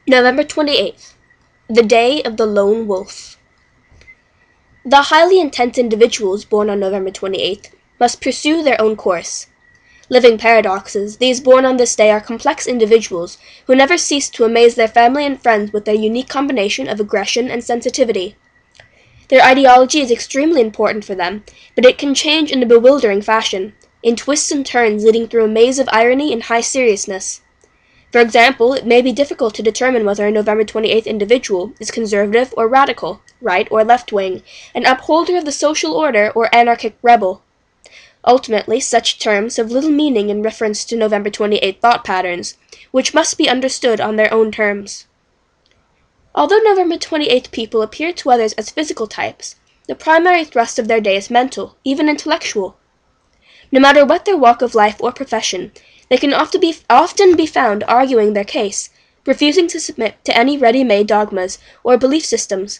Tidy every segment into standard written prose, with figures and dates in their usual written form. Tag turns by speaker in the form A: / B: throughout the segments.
A: November 28th, the Day of the Lone Wolf. The highly intense individuals born on November 28th must pursue their own course. Living paradoxes, these born on this day are complex individuals who never cease to amaze their family and friends with their unique combination of aggression and sensitivity. Their ideology is extremely important for them, but it can change in a bewildering fashion, in twists and turns leading through a maze of irony and high seriousness. For example, it may be difficult to determine whether a November 28th individual is conservative or radical, right or left-wing, an upholder of the social order or anarchic rebel. Ultimately, such terms have little meaning in reference to November 28th thought patterns, which must be understood on their own terms. Although November 28th people appear to others as physical types, the primary thrust of their day is mental, even intellectual. No matter what their walk of life or profession, they can often be found arguing their case, refusing to submit to any ready-made dogmas or belief systems.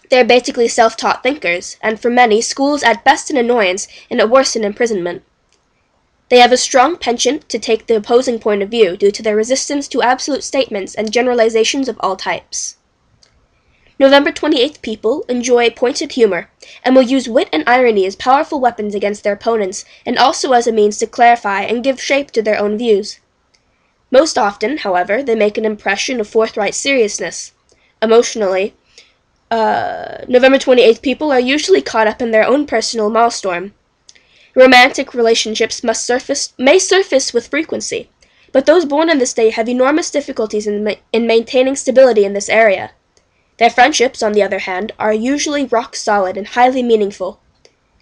A: They are basically self-taught thinkers, and for many, school is at best an annoyance and at worst an imprisonment. They have a strong penchant to take the opposing point of view due to their resistance to absolute statements and generalizations of all types. November 28th people enjoy pointed humor, and will use wit and irony as powerful weapons against their opponents, and also as a means to clarify and give shape to their own views. Most often, however, they make an impression of forthright seriousness. Emotionally, November 28th people are usually caught up in their own personal maelstrom. Romantic relationships may surface with frequency, but those born on this day have enormous difficulties in maintaining stability in this area. Their friendships, on the other hand, are usually rock solid and highly meaningful.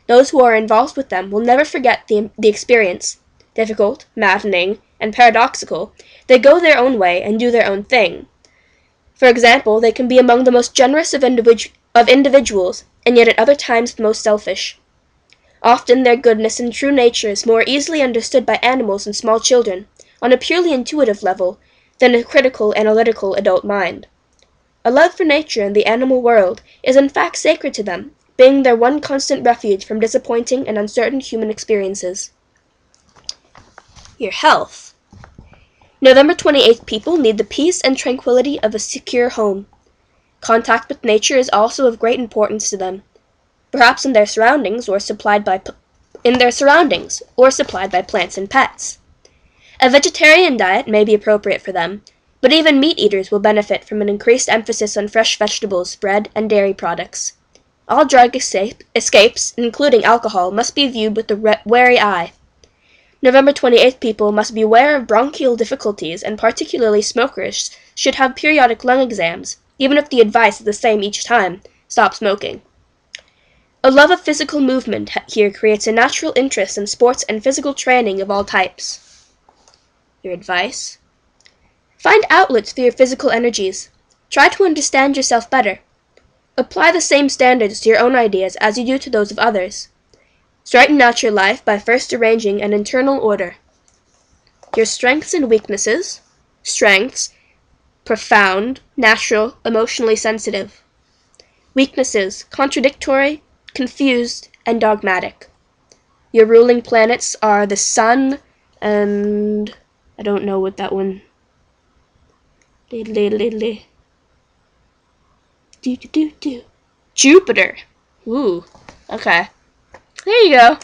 A: Those who are involved with them will never forget the experience. Difficult, maddening, and paradoxical, they go their own way and do their own thing. For example, they can be among the most generous of individuals, and yet at other times the most selfish. Often their goodness and true nature is more easily understood by animals and small children, on a purely intuitive level, than a critical, analytical adult mind. A love for nature and the animal world is in fact sacred to them, being their one constant refuge from disappointing and uncertain human experiences. Your health. November 28th people need the peace and tranquility of a secure home. Contact with nature is also of great importance to them, perhaps in their surroundings or supplied by plants and pets. A vegetarian diet may be appropriate for them, but even meat eaters will benefit from an increased emphasis on fresh vegetables, bread, and dairy products. All drug escapes, including alcohol, must be viewed with a wary eye. November 28th people must beware of bronchial difficulties, and particularly smokers should have periodic lung exams, even if the advice is the same each time: stop smoking. A love of physical movement here creates a natural interest in sports and physical training of all types. Your advice? Find outlets for your physical energies. Try to understand yourself better. Apply the same standards to your own ideas as you do to those of others. Straighten out your life by first arranging an internal order. Your strengths and weaknesses. Strengths: profound, natural, emotionally sensitive. Weaknesses: contradictory, confused, and dogmatic. Your ruling planets are the Sun and I don't know what that one. Jupiter. Ooh, okay. There you go.